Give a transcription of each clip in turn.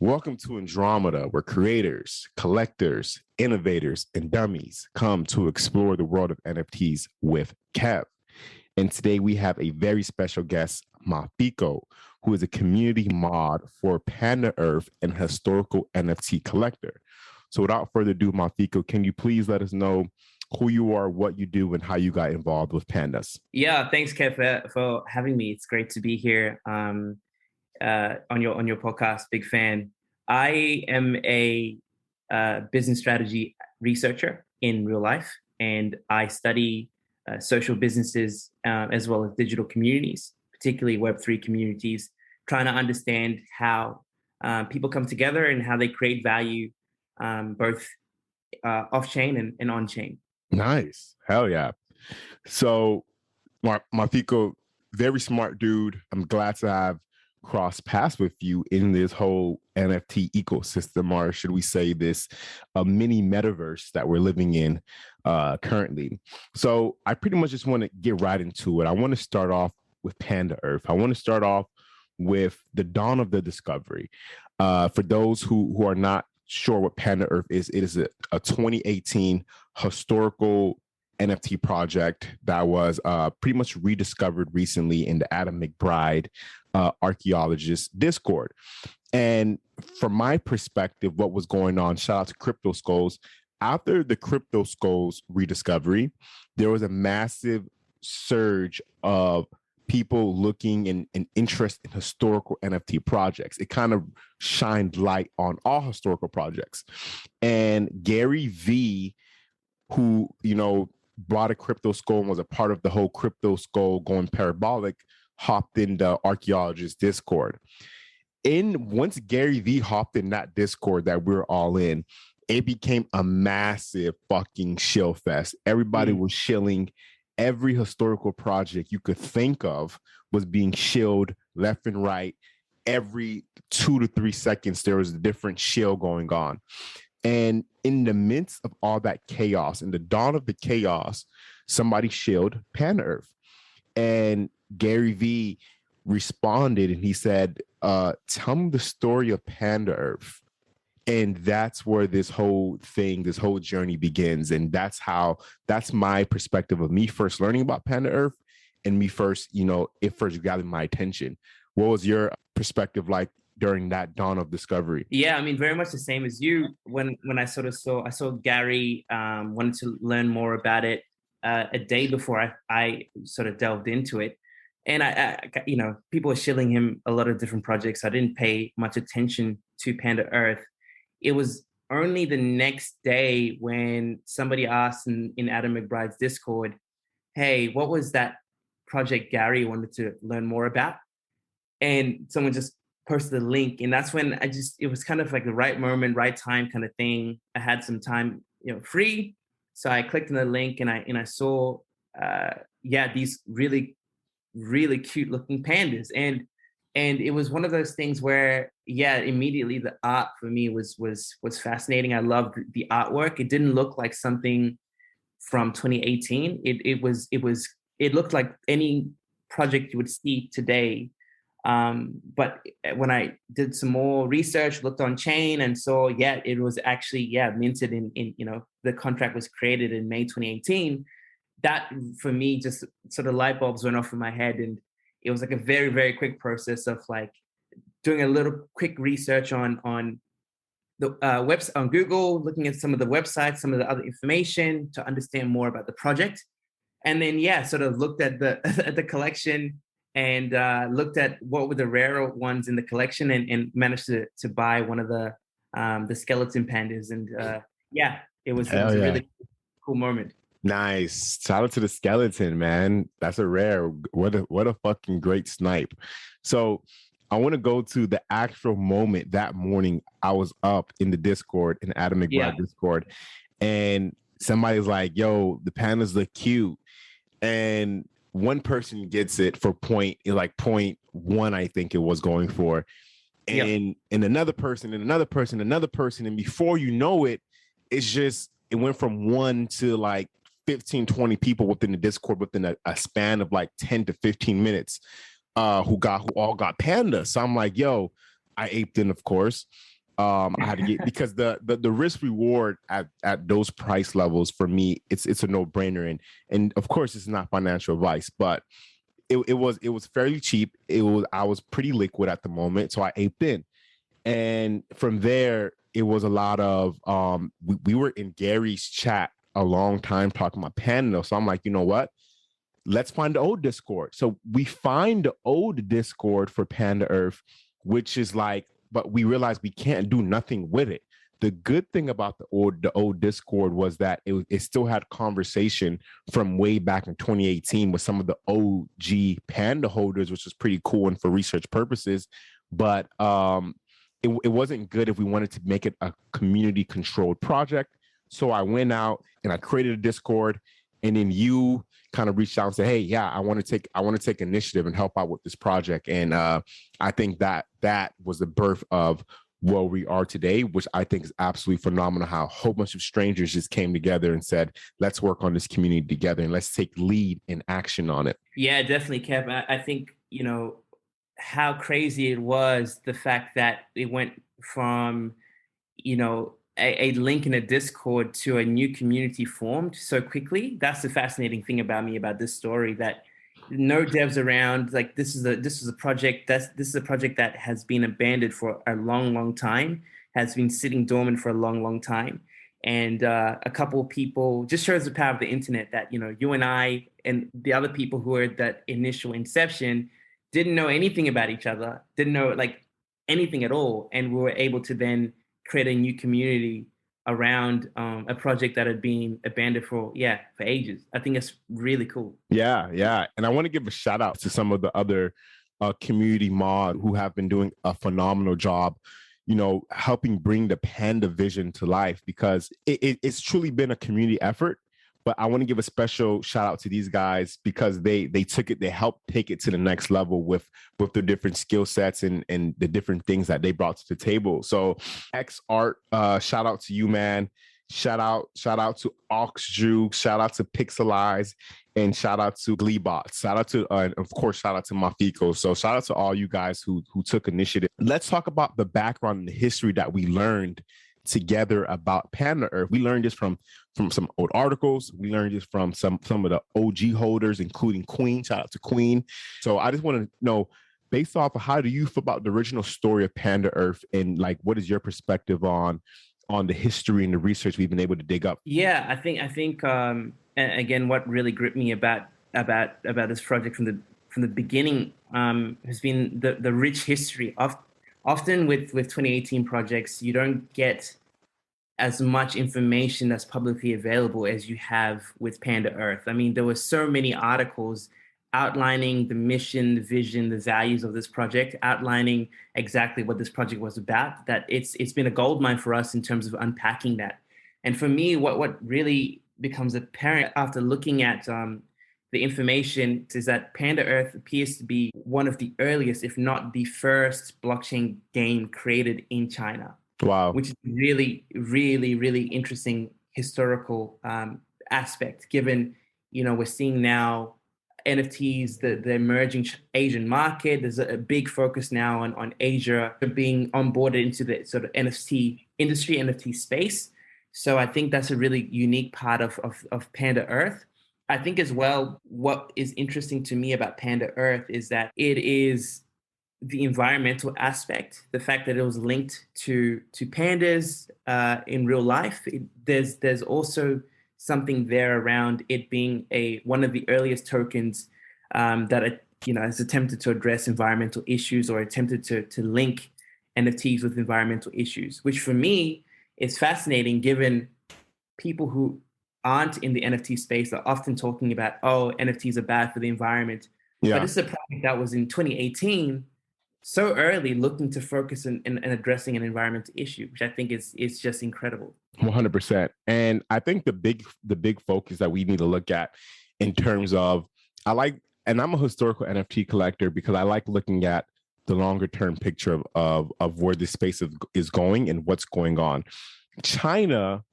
Welcome to Andromeda, where creators, collectors, innovators, and dummies come to explore the world of NFTs with Kev. And today we have a very special guest, Mafico, who is a community mod for Panda Earth and historical NFT collector. So without further ado, Mafico, can you please let us know who you are, what you do, and how you got involved with pandas? Yeah, thanks, Kev, for having me. It's great to be here on your podcast. Big fan. I am a business strategy researcher in real life, and I study social businesses as well as digital communities, particularly Web3 communities, trying to understand how people come together and how they create value both off-chain and on-chain. Nice. Hell yeah. So, Mafico, very smart dude. I'm glad to have crossed paths with you in this whole NFT ecosystem, or should we say this mini metaverse that we're living in currently. So I pretty much just want to get right into it. I want to start off with Panda Earth. I want to start off with the dawn of the discovery. For those who are not sure what Panda Earth is, it is a 2018 historical NFT project that was pretty much rediscovered recently in the Adam Mcbride archaeologist Discord. And from my perspective, what was going on, shout out to Crypto Skulls, after the Crypto Skulls rediscovery, there was a massive surge of people looking and interest in historical NFT projects. It kind of shined light on all historical projects. And Gary V, who, brought a Crypto Skull and was a part of the whole Crypto Skull going parabolic, hopped in the archaeologist Discord. Once Gary V hopped in that Discord that we're all in, it became a massive fucking shill fest. Everybody was shilling. Every historical project you could think of was being shilled left and right. Every 2 to 3 seconds, there was a different shill going on. And in the midst of all that chaos, in the dawn of the chaos, somebody shilled Panda Earth. And Gary V responded and he said, tell me the story of Panda Earth. And that's where this whole journey begins. And that's my perspective of me first learning about Panda Earth and me first, it first gathered my attention. What was your perspective like during that dawn of discovery? Yeah, I mean, very much the same as you. When I saw Gary, wanted to learn more about it a day before I sort of delved into it. And I people were shilling him a lot of different projects. I didn't pay much attention to Panda Earth. It was only the next day when somebody asked in Adam Mcbride's Discord, hey, what was that project Gary wanted to learn more about? And someone just posted the link. And that's when it was kind of like the right moment, right time kind of thing. I had some time, free. So I clicked on the link and I saw, these really, really cute looking pandas. And it was one of those things where, immediately the art for me was fascinating. I loved the artwork. It didn't look like something from 2018. It looked like any project you would see today. But when I did some more research, looked on chain and saw, it was actually, minted in the contract was created in May 2018. That for me, just sort of light bulbs went off in my head. And it was like a very, very quick process of like doing a little quick research on the website on Google, looking at some of the websites, some of the other information to understand more about the project. And then, sort of looked at the collection and looked at what were the rarer ones in the collection and managed to buy one of the skeleton pandas. And it was a really cool moment. Nice. Shout out to the skeleton, man. That's a rare. What a fucking great snipe. So I want to go to the actual moment that morning. I was up in the Discord, in Adam Mcbride Discord, and somebody's like, yo, the pandas look cute. And one person gets it for point one, I think it was going for. And another person, and another person, another person. And before you know it, it went from 1 to like 15, 20 people within the Discord within a span of like 10 to 15 minutes who all got Panda. So I'm like, yo, I aped in, of course. I had to get because the risk reward at those price levels for me, it's a no brainer, and of course it's not financial advice, but it was fairly cheap. I was pretty liquid at the moment, so I aped in, and from there it was a lot of we were in Gary's chat a long time talking about Panda, so I'm like, you know what? Let's find the old Discord. So we find the old Discord for Panda Earth, which is like, but we realized we can't do nothing with it. The good thing about the old Discord was that it still had conversation from way back in 2018 with some of the OG Panda holders, which was pretty cool and for research purposes. But it wasn't good if we wanted to make it a community controlled project. So I went out and I created a Discord, and then you kind of reached out and said, "Hey, yeah, I want to take initiative and help out with this project." And I think that was the birth of where we are today, which I think is absolutely phenomenal. How a whole bunch of strangers just came together and said, "Let's work on this community together and let's take lead and action on it." Yeah, definitely, Kev. I think, how crazy it was, the fact that it went from, a link in a Discord to a new community formed so quickly. That's the fascinating thing about me about this story, that no devs around. Like, this is a project that has been abandoned for a long, long time, has been sitting dormant for a long, long time. And a couple of people, just shows the power of the internet, that, you and I and the other people who were at that initial inception didn't know anything about each other, didn't know like anything at all. And we were able to then create a new community around a project that had been abandoned for ages. I think it's really cool. Yeah. And I want to give a shout out to some of the other community mod who have been doing a phenomenal job, helping bring the Panda vision to life, because it's truly been a community effort. But I want to give a special shout out to these guys because they helped take it to the next level with the different skill sets and the different things that they brought to the table. So X Art, shout out to you, man. Shout out to Oxju, shout out to Pixelize, and shout out to Gleebot. Shout out to and of course shout out to Mafico. So shout out to all you guys who took initiative. Let's talk about the background and the history that we learned together about Panda Earth. We learned this from some old articles. We learned this from some of the OG holders, including Queen. Shout out to Queen. So I just want to know, based off of how do you feel about the original story of Panda Earth, and like what is your perspective on the history and the research we've been able to dig up? Yeah, I think again, what really gripped me about this project from the beginning has been the rich history of. Often with 2018 projects, you don't get as much information that's publicly available as you have with Panda Earth. I mean, there were so many articles outlining the mission, the vision, the values of this project, outlining exactly what this project was about, that it's been a goldmine for us in terms of unpacking that. And for me, what really becomes apparent after looking at the information is that Panda Earth appears to be one of the earliest, if not the first, blockchain game created in China. Wow. Which is really, really, really interesting historical aspect, given, we're seeing now NFTs, the emerging Asian market. There's a big focus now on Asia being onboarded into the sort of NFT industry, NFT space. So I think that's a really unique part of Panda Earth. I think as well, what is interesting to me about Panda Earth is that it is the environmental aspect, the fact that it was linked to pandas in real life. There's also something there around it being one of the earliest tokens that has attempted to address environmental issues, or attempted to link NFTs with environmental issues, which for me is fascinating, given people who aren't in the NFT space are often talking about, oh, NFTs are bad for the environment. Yeah. But this is a project that was in 2018, so early, looking to focus and addressing an environmental issue, which I think is just incredible. 100%. And I think the big focus that we need to look at in terms of, I'm a historical NFT collector because I like looking at the longer term picture of where this space is going and what's going on. China,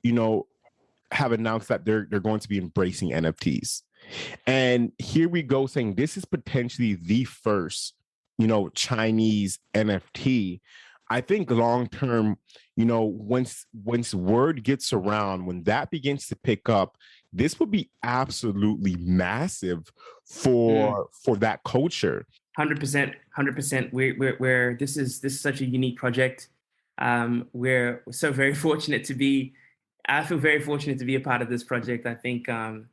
have announced that they're going to be embracing NFTs. And here we go, saying this is potentially the first, Chinese NFT. I think long term, once word gets around, when that begins to pick up, this will be absolutely massive for that culture. 100%, 100%. We're this is such a unique project. We're so very fortunate to be. I feel very fortunate to be a part of this project. I think the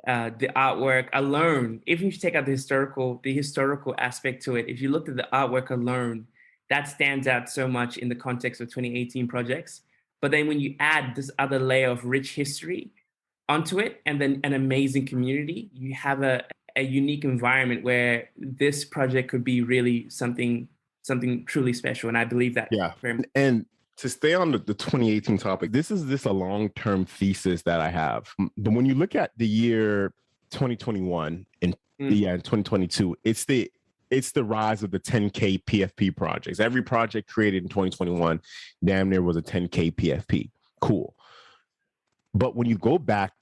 artwork alone, even if you take out the historical aspect to it, if you looked at the artwork alone, that stands out so much in the context of 2018 projects. But then when you add this other layer of rich history onto it, and then an amazing community, you have a unique environment where this project could be really something truly special. And I believe that Yeah. very much. And to stay on the 2018 topic, this is a long-term thesis that I have. But when you look at the year 2021 and in 2022, it's the rise of the 10K PFP projects. Every project created in 2021, damn near was a 10K PFP. Cool. But when you go back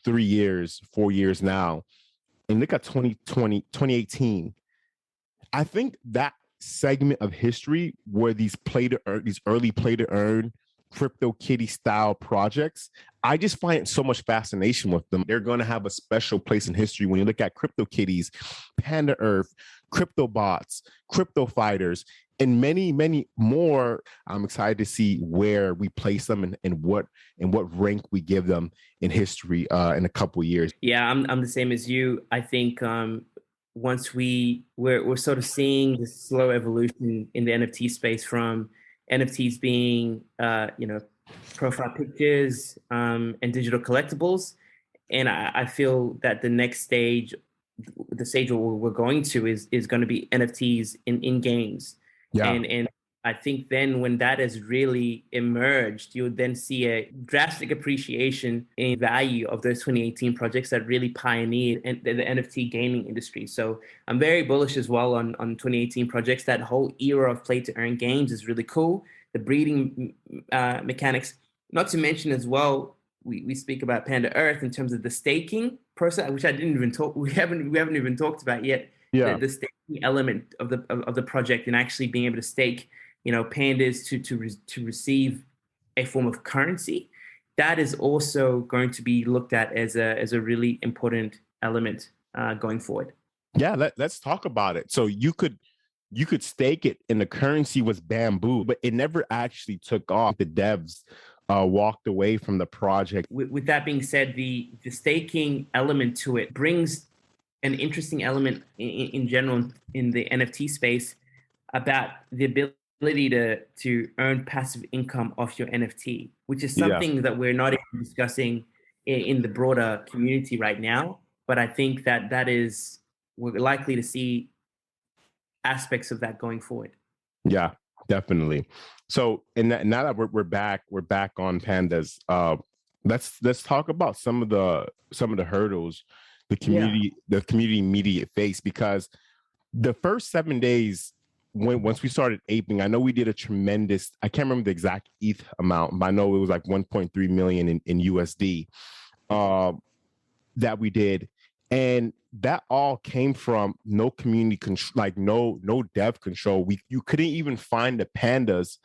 3 years, 4 years now, and look at 2020, 2018, I think that segment of history where these early play to earn crypto kitty style projects, I just find so much fascination with them. They're going to have a special place in history when you look at crypto kitties, Panda Earth, crypto bots, crypto fighters, and many, many more. I'm excited to see where we place them and what rank we give them in history in a couple of years. Yeah, I'm the same as you. I think once we're sort of seeing this slow evolution in the NFT space from NFTs being profile pictures and digital collectibles, and I feel that the next stage, the stage where we're going to is going to be NFTs in games. Yeah. And I think then when that has really emerged, you'll then see a drastic appreciation in value of those 2018 projects that really pioneered the NFT gaming industry. So I'm very bullish as well on 2018 projects. That whole era of play to earn games is really cool. The breeding mechanics, not to mention as well, we speak about Panda Earth in terms of the staking process, which we haven't even talked about yet. Yeah. The staking element of the project, and actually being able to stake, pandas to receive a form of currency, that is also going to be looked at as a really important element going forward. Yeah, let's talk about it. So you could stake it and the currency was bamboo, but it never actually took off. The devs walked away from the project. With that being said, the staking element to it brings an interesting element in general in the NFT space about the ability to earn passive income off your NFT, which is something that we're not even discussing in the broader community right now. But I think we're likely to see aspects of that going forward. Yeah, definitely. So, and now that we're back on pandas. Let's talk about some of the hurdles the community immediate face, because the first 7 days once we started aping, I know we did a tremendous, I can't remember the exact ETH amount, but I know it was like 1.3 million in USD that we did. And that all came from no community control, like no dev control. You couldn't even find the pandas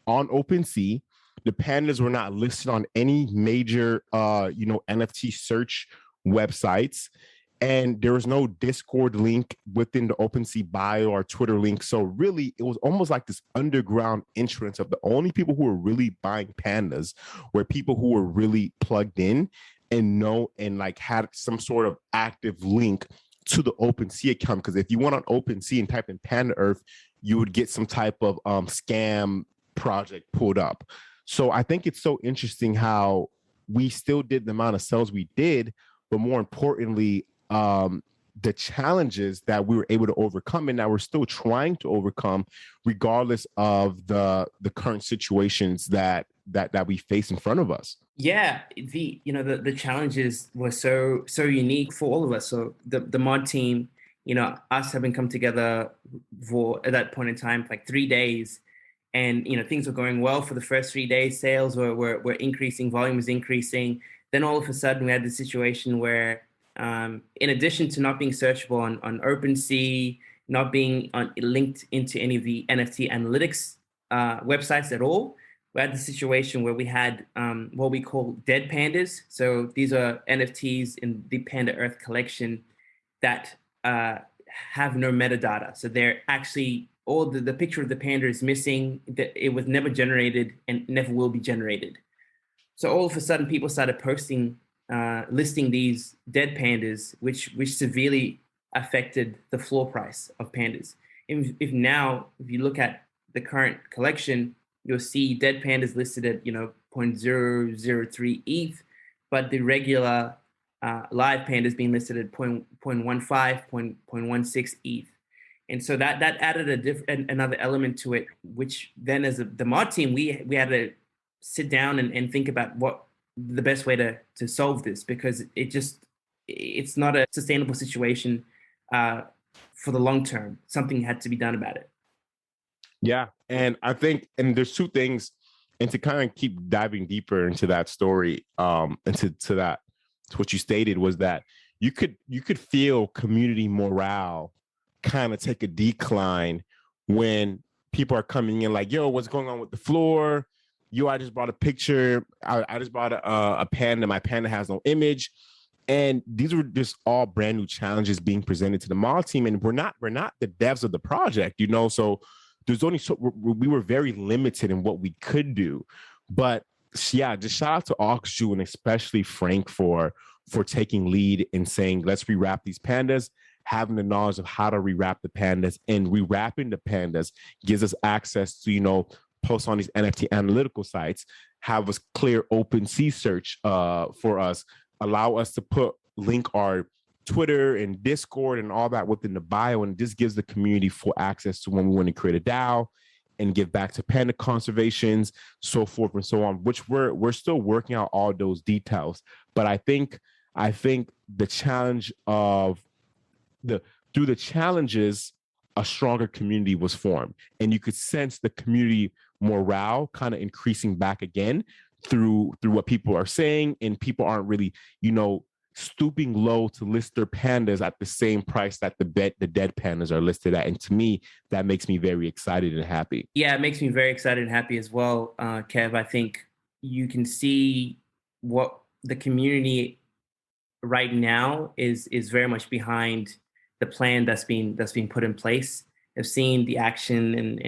on OpenSea. The pandas were not listed on any major NFT search websites. And there was no Discord link within the OpenSea bio or Twitter link. So really, it was almost like this underground entrance of the only people who were really buying pandas were people who were really plugged in and like had some sort of active link to the OpenSea account. Because if you went on OpenSea and type in Panda Earth, you would get some type of scam project pulled up. So I think it's so interesting how we still did the amount of sales we did, but more importantly, the challenges that we were able to overcome and that we're still trying to overcome, regardless of the current situations that we face in front of us. Yeah, the challenges were so unique for all of us. So the mod team, us having come together for at that point in time, like 3 days, and things were going well for the first 3 days. Sales were increasing, volume was increasing. Then all of a sudden we had the situation where, in addition to not being searchable on OpenSea, not being linked into any of the NFT analytics websites at all. We had the situation where we had what we call dead pandas. So these are NFTs in the Panda Earth collection that have no metadata. So they're actually all the picture of the panda is missing. That it was never generated and never will be generated. So all of a sudden, people started posting, listing these dead pandas, which severely affected the floor price of pandas. If now, if you look at the current collection, you'll see dead pandas listed at 0.003 ETH, but the regular live pandas being listed at 0.15, 0.16 ETH. And so that added another element to it, which then as the mod team, we had to sit down and think about what the best way to solve this, because it's not a sustainable situation for the long term. Something had to be done about it. Yeah. And I think, and there's two things, and to kind of keep diving deeper into that story, into to what you stated, was that you could feel community morale kind of take a decline when people are coming in like, yo, what's going on with the floor? Yo, I just brought a picture. I just brought a panda. My panda has no image. And these were just all brand new challenges being presented to the mod team. And we're not the devs of the project, so there's only we were very limited in what we could do. But yeah, just shout out to Oxju and especially Frank for taking lead and saying, let's rewrap these pandas, having the knowledge of how to rewrap the pandas, and rewrapping the pandas gives us access to, post on these NFT analytical sites, have us clear open sea search for us, allow us to link our Twitter and Discord and all that within the bio, and this gives the community full access to when we want to create a DAO and give back to panda conservations, so forth and so on, which we're still working out all those details. But I think the challenge of through the challenges, a stronger community was formed, and you could sense the community morale kind of increasing back again through what people are saying, and people aren't really, stooping low to list their pandas at the same price that the dead pandas are listed at. And to me, that makes me very excited and happy. Yeah, it makes me very excited and happy as well, Kev. I think you can see what the community right now is very much behind the plan that's being put in place. I've seen the action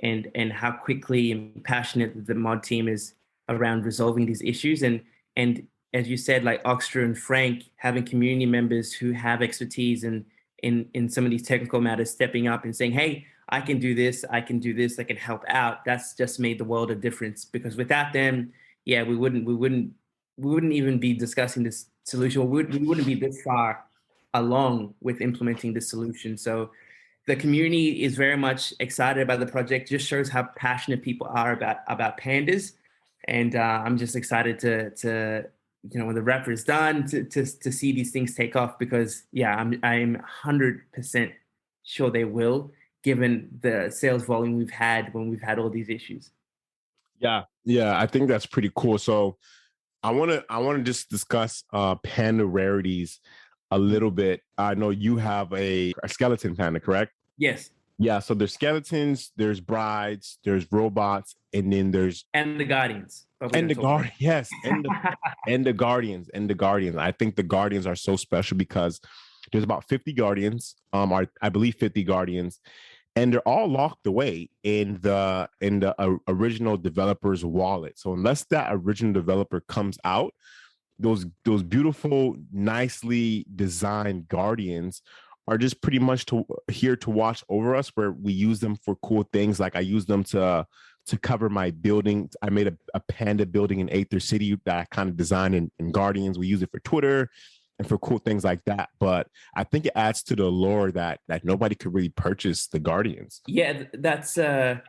and how quickly and passionate the mod team is around resolving these issues. And as you said, like Oxtra and Frank, having community members who have expertise in some of these technical matters, stepping up and saying, hey, I can do this, I can help out. That's just made the world a difference, because without them, yeah, we wouldn't even be discussing this solution. We wouldn't be this far along with implementing this solution. So the community is very much excited about the project. Just shows how passionate people are about pandas. And I'm just excited to when the wrapper is done, to see these things take off, because yeah, I'm 100% sure they will, given the sales volume we've had when we've had all these issues. Yeah, I think that's pretty cool. So I want to just discuss Panda Rarities a little bit. I know you have a skeleton panda, correct? Yes. Yeah, so there's skeletons, there's brides, there's robots, and then there's the guardians. And the guardians. I think the guardians are so special because there's about 50 guardians. I believe 50 guardians, and they're all locked away in the original developer's wallet. So unless that original developer comes out, those beautiful, nicely designed guardians are just pretty much here to watch over us, where we use them for cool things. Like I use them to cover my building. I made a panda building in Aether City that I kind of designed in Guardians. We use it for Twitter and for cool things like that. But I think it adds to the allure that nobody could really purchase the Guardians. Yeah, that's and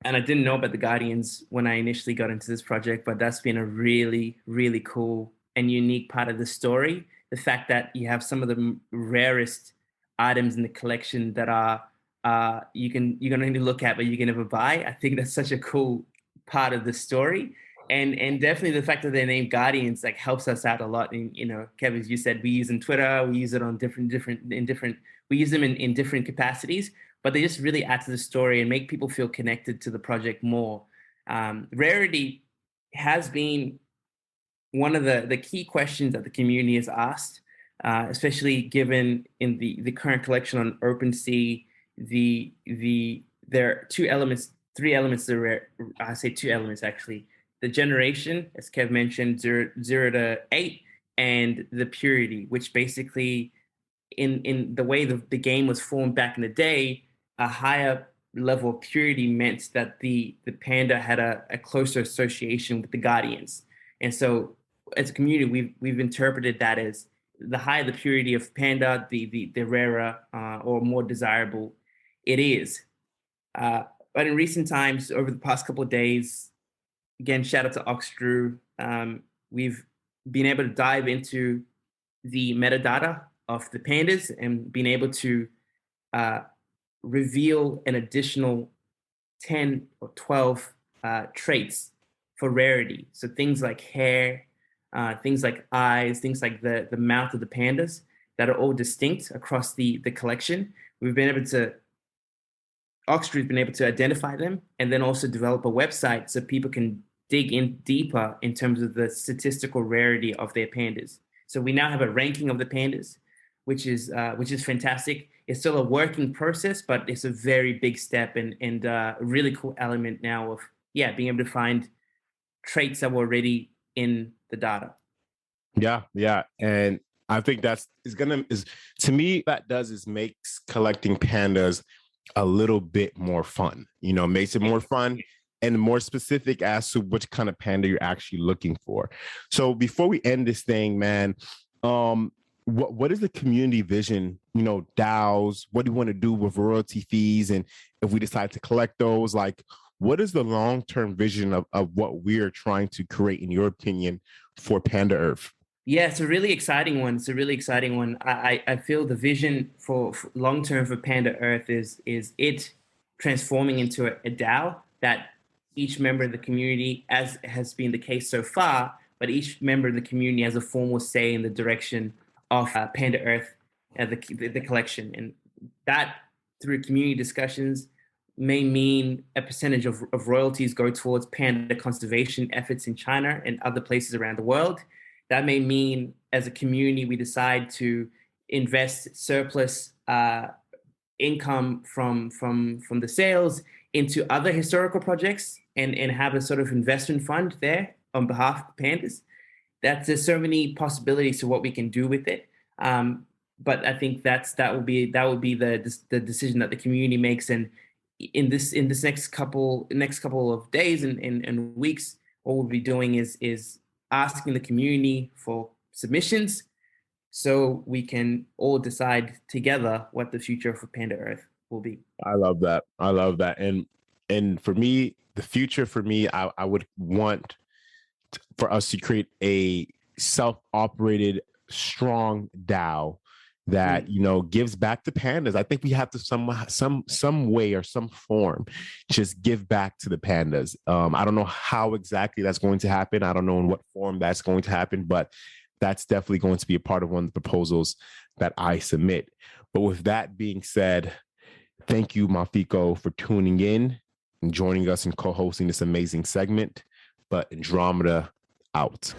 I didn't know about the Guardians when I initially got into this project, but that's been a really, really cool and unique part of the story. The fact that you have some of the rarest items in the collection that are you're gonna need to look at, but you can never buy. I think that's such a cool part of the story, and definitely the fact that they're named Guardians helps us out a lot. And Kev, as you said, we use in Twitter, we use it on different. We use them in different capacities. but they just really add to the story and make people feel connected to the project more. Rarity has been one of the key questions that the community has asked, especially given in the current collection on OpenSea. There are three elements that are I say two elements actually. The generation, as Kev mentioned, 0 to 8, and the purity, which basically in the way the game was formed back in the day, a higher level of purity meant that the panda had a closer association with the guardians. And so as a community, we've interpreted that as the higher the purity of panda, the rarer or more desirable it is. But in recent times, over the past couple of days, again, shout out to Oxdrew, we've been able to dive into the metadata of the pandas and being able to reveal an additional 10 or 12 traits for rarity. So things like hair, things like eyes, things like the mouth of the pandas that are all distinct across the collection. Oxdrew's been able to identify them and then also develop a website so people can dig in deeper in terms of the statistical rarity of their pandas. So we now have a ranking of the pandas, which is fantastic. It's still a working process, but it's a very big step and a really cool element now of being able to find traits that were already in the data. Yeah. And I think to me, that makes collecting pandas a little bit more fun, makes it more fun and more specific as to which kind of panda you're actually looking for. So before we end this thing, man, what is the community vision, DAOs, what do you want to do with royalty fees? And if we decide to collect those, like, what is the long-term vision of what we're trying to create, in your opinion, for Panda Earth? Yeah, it's a really exciting one. I feel the vision for long-term for Panda Earth is it transforming into a DAO that each member of the community, as has been the case so far, but each member of the community has a formal say in the direction of Panda Earth, the collection. And that, through community discussions, may mean a percentage of royalties go towards panda conservation efforts in China and other places around the world. That may mean, as a community, we decide to invest surplus income from the sales into other historical projects and have a sort of investment fund there on behalf of pandas. There's so many possibilities to what we can do with it. But I think that would be the decision that the community makes. And in this next couple of days and weeks, what we'll be doing is asking the community for submissions so we can all decide together what the future for Panda Earth will be. I love that. And for me, the future for me, I would want for us to create a self-operated, strong DAO that gives back to pandas. I think we have to some way or some form just give back to the pandas. I don't know how exactly that's going to happen. I don't know in what form that's going to happen, but that's definitely going to be a part of one of the proposals that I submit. But with that being said, thank you, Mafico, for tuning in and joining us and co-hosting this amazing segment. But Andromeda out.